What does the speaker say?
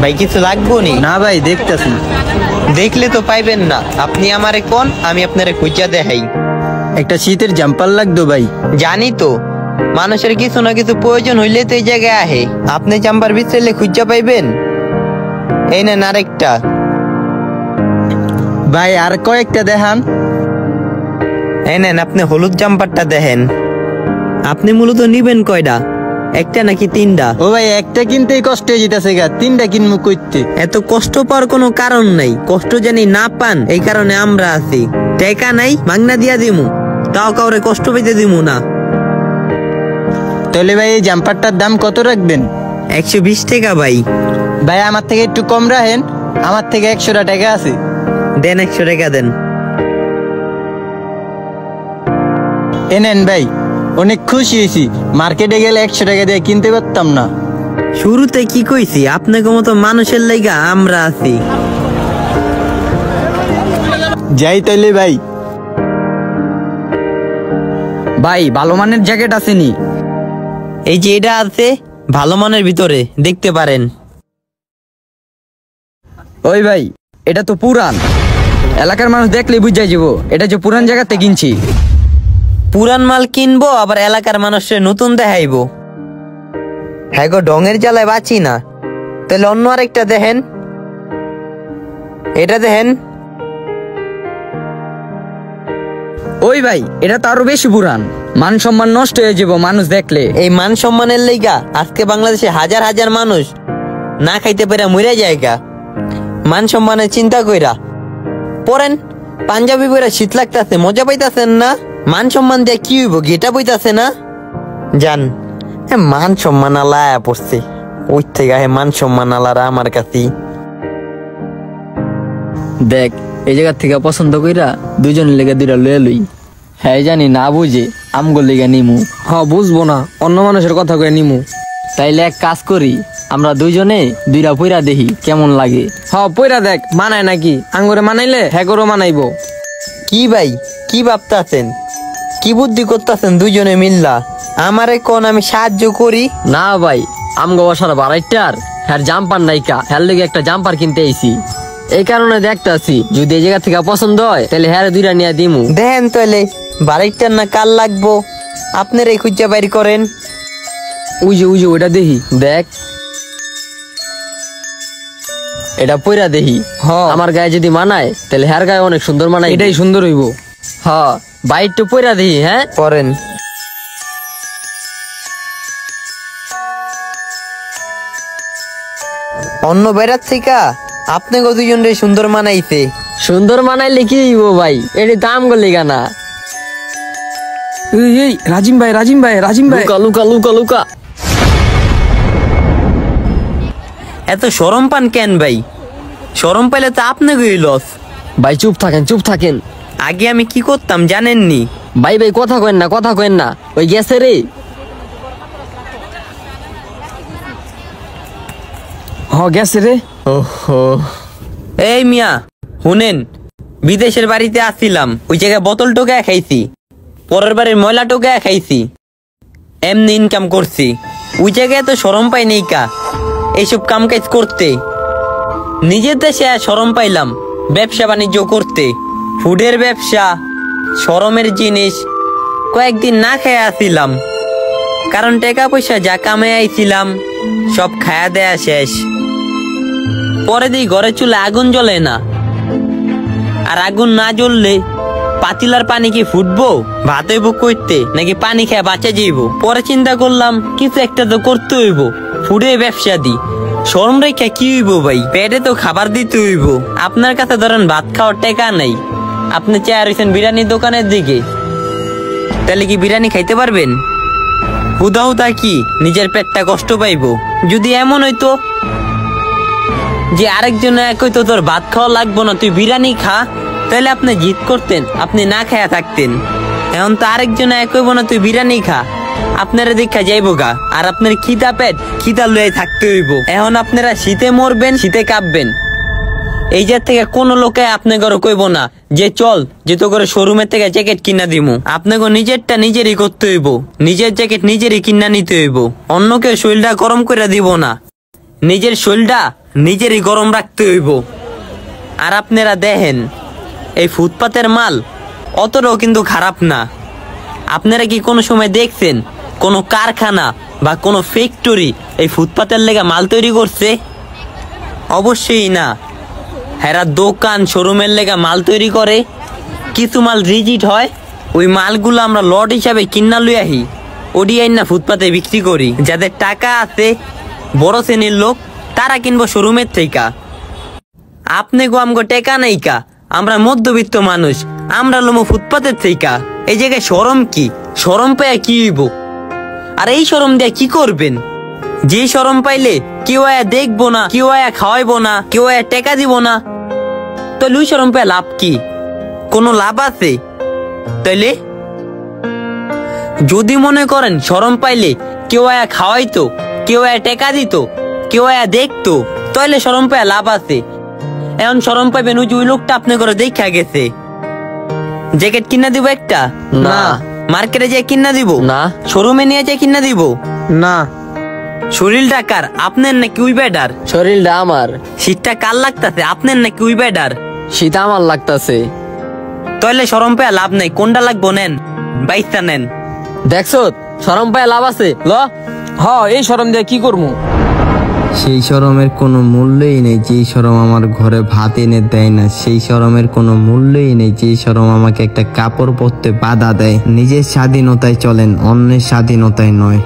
ভাই কিছু লাগবো নি? না ভাই দেখতেছি। দেখলে তো পাইবেন না, আপনি আমারে কোন, আমি আপনারে খুঁজা দেখাই। একটা শীতের জাম্পার লাগতো ভাই। জানি তো, মানুষের কিছু না কিছু প্রয়োজন হইলে তো এই জায়গায় আহে। আপনি জাম্পার বিচলে খুঁজা পাইবেন। এই নেন আরেকটা। ভাই আর কয়েকটা দেখান। এই নেন আপনি হলুদ জাম্পারটা দেখেন। আপনি মূলত নিবেন কয়টা, একটা নাকি তিনটা? ও ভাই একটা কিনতেই কষ্ট হয়ে যেতেছে গা, তিনটা কিনবো কইতে। এত কষ্ট পাওয়ার কোনো কারণ নাই, কষ্ট জানি না পান এই কারণে আমরা আছি। টাকা নাই মাগনা দিয়া দিমু, তাও কাউরে কষ্ট পেতে দিমু না। তাহলে ভাই এই জাম্পারটার দাম কত রাখবেন? 120 টাকা ভাই। ভাই আমার থেকে একটু কম রাখেন, আমার থেকে 100 টাকা আছে। দেন 100 টাকা দেন। এনেন ভাই, অনেক খুশি হয়েছি। মার্কেটে গেলে 100 টাকা দিয়ে কিনতে পারতাম না। শুরুতে কি কইছি, আপনাকে মতো মানুষের লাইগা আমরা আছি। যাই তাইলে ভাই। ভাই ভালো মানের জ্যাকেট আসেনি? এই যে এটা আছে ভালো মানের ভিতরে, দেখতে পারেন। ওই ভাই এটা তো পুরান, এলাকার মানুষ দেখলে বুঝাই যাব এটা যে পুরান জায়গাতে কিনছি। পুরান মাল কিনবো আবার এলাকার মানুষের নতুন দেখাইবো? হ্যাঁ গো, ঢঙের জ্বালায় বাঁচি না। তাহলে অন্য আরেকটা দেখেন, এটা দেখেন। ওই ভাই এটা তো আরো বেশি পুরান, মান সম্মান নষ্ট হয়ে যাব মানুষ দেখলে। এই মান সম্মানের লাইগা আজকে বাংলাদেশে হাজার হাজার মানুষ না খাইতে পেরে মরে যায়গা। মান সম্মানের চিন্তা কইরা পরেন। পাঞ্জাবি পরে শীত লাগতেছে, মজা পাইতাছেন না? মান সম্মান দিয়ে কি হইব, গেটা বইতাছে না? জান মান সম্মান আলা পড়ছে ওই থেকে, মান সম্মান আলারা আমার কাছে। দেখ এই জায়গা থেকে পছন্দ কইরা দুজনের লেগে দুইটা লয়ে লই। হ্যাঁ জানি না বুঝে আমগো লেগে নিমু। হ্যাঁ বুঝবো না, অন্য মানুষের কথা কয়ে নিমু। তাইলে এক কাজ করি, আমরা দুইজনে দুইটা পইরা দেখি কেমন লাগে। হ্যাঁ পয়রা দেখ মানায় নাকি, আঙ্গুরে মানাইলে হ্যাঁ করে মানাইবো। কি ভাই কি ভাবতাছেন, কি বুদ্ধি করতেছেন দুইজনে মিল্লা? আমারে কোন, আমি সাহায্য করি। না ভাই আমগো বসার বারাইটার হ্যাঁ জাম্পার নাইকা, হ্যার লেগে একটা জাম্পার কিনতে আইছি। এই কারণে দেখতাছি যদি এই জায়গা থেকে পছন্দ হয় তাহলে হ্যাঁ দুইটা নিয়ে দিমু। দেখেন তাহলে বাড়িটার না কাল লাগবো, আপনার এই খুঁজা বাইর করেন। ওই যে ওইটা দেখি, দেখ এটা পইরা দেখি। হ্যাঁ আমার গায়ে যদি মানায় তাহলে হ্যার গায়ে অনেক সুন্দর মানায়। এটাই সুন্দর হইব। হ্যাঁ বাইরটা পইরা দেখি। হ্যাঁ করেন। অন্য বেড়ার থেকে আপনাকে দুজনের সুন্দর মানাইছে। সুন্দর মানাইলে কি হইব ভাই, এটি দাম গলি গানা। এই রাজিম ভাই, রাজিম ভাই, রাজিম ভাই। লুকা লুকা লুকা লুকা। এত শরম পান কেন ভাই? শরম পাইলে তো আপনাকেই লস। ভাই চুপ থাকেন চুপ থাকেন। আগে আমি কি করতাম জানেননি? ভাই ভাই কথা কইন না, কথা কইন না। ওই গেছে রে। গেছে রে। ওহো, এই মিয়া শুনেন, বিদেশের বাড়িতে আসছিলাম, ওই জায়গায় বোতল টোকায় খাইছি, পরের বাড়ির ময়লা টোকায় খাইছি, এমনি ইনকাম করছি। ওই জায়গায় তো শরম পাই নেই কা এইসব কাম কাজ করতে। নিজের দেশে শরম পাইলাম ব্যবসা বাণিজ্য করতে, ফুডের ব্যবসা, শরমের জিনিস। কয়েকদিন না খেয়ে আসছিলাম, কারণ টাকা পয়সা যা কামে আইছিলাম সব খায়া দেয়া শেষ। পরে দিই ঘরে চুলে আগুন জ্বলে না, আর আগুন না জ্বললে পাতিলার পানি কি ফুটবো? ভাত হইব করতে নাকি পানি খেয়ে বাঁচা যাইব? পরে চিন্তা করলাম কিছু একটা তো করতে হইব, ফুডের ব্যবসা দি। শরম রেখা কি হইব ভাই, পেটে তো খাবার দিতে হইব। আপনার কাছে ধরেন ভাত খাওয়ার টাকা নাই, আপনি চেয়ার হইছেন বিরিয়ানির দোকানের দিকে, তাহলে কি বিরিয়ানি খাইতে পারবেন? হুদা হুদা কি নিজের পেটটা কষ্ট পাইব? যদি এমন হইতো যে আরেকজন এক হইতো তোর ভাত খাওয়া লাগবো না, তুই বিরিয়ানি খা, তাহলে আপনি জিদ করতেন, আপনি না খায়া থাকতেন। এখন তো আরেকজন এক হইব না, তুই বিরিয়ানি খা, আপনারা দেখা যাইবো গা, আর আপনার খিদা পেট খিদা লইয়াই থাকতে হইব। এখন আপনারা শীতে মরবেন, শীতে কাঁপবেন। এই যে থেকে কোনো লোকে আপনি ঘরে কইব না যে চল যে তো করে শোরুমের থেকে জ্যাকেট কিনা দিমু। আপনাকে নিজেরটা নিজেরই করতে হইব, নিজের জ্যাকেট নিজেরই কিনা নিতে হইব, অন্য কেউ শরীরটা গরম করে দিব না। নিজের শরীরটা নিজেরই গরম রাখতে হইব। আর আপনারা দেখেন এই ফুটপাতের মাল অতটাও কিন্তু খারাপ না। আপনারা কি কোনো সময় দেখছেন কোনো কারখানা বা কোনো ফ্যাক্টরি এই ফুটপাতের লেগে মাল তৈরি করছে? অবশ্যই না। হেরা দোকান শোরুমের লেগে মাল তৈরি করে, কিছু মাল রিজিট হয়, ওই মালগুলো আমরা লট হিসাবে কিনা লই আহি, ওডি আইনা ফুটপাতে বিক্রি করি। যাদের টাকা আছে, বড় শ্রেণীর লোক, তারা কিনবো শোরুমের থেকে। আপনি গো আমগো টেকা নাইকা, আমরা মধ্যবিত্ত মানুষ, আমরা লোমো ফুটপাতের থেকে। এই জায়গায় শরম কি? শরম পাইয়া কি হইব? আর এই শরম দিয়ে কি করবেন? যে শরম পাইলে কেউ আয়া দেখবো না, কেউ আয়া খাওয়াইবো না, কেউ আয়া টেকা দিব না, তো লুই শরম পাইয়া লাভ কি? কোনো লাভ আছে? তাইলে যদি মনে করেন শরম পাইলে কেউ আয়া খাওয়াইতো, কেউ আয়া টেকা দিত, কেউ আয়া দেখতো, তাইলে শরম পাইয়া লাভ আছে। এখন শরম পাইবেন ওই যে ওই লোকটা আপনি করে দেখা গেছে। জ্যাকেট কিনা দিব একটা? না। মার্কেটে যেয়ে কিনা দিব? না। শোরুমে নিয়ে যেয়ে কিনা দিব? না। শরীরটা কার, আপনার নাকি উই বেডার? শরীরটা আমার। শীতটা কার লাগতাছে, আপনার নাকি উই বেডার? শীত আমার লাগতাছে। তাইলে শরম পাইয়া লাভ নাই, কোনটা লাগবো নেন, বাইশটা নেন। দেখছো শরম পায় লাভ আছে, ল। হ, এই শরম দিয়ে কি করবো? সেই শরমের কোনো মূল্যই নেই যেই শরম আমার ঘরে ভাত এনে দেয় না, সেই শরমের কোনো মূল্যই নেই যেই শরম আমাকে একটা কাপড় পরতে বাধা দেয়। নিজের স্বাধীনতায় চলেন, অন্যের স্বাধীনতায় নয়।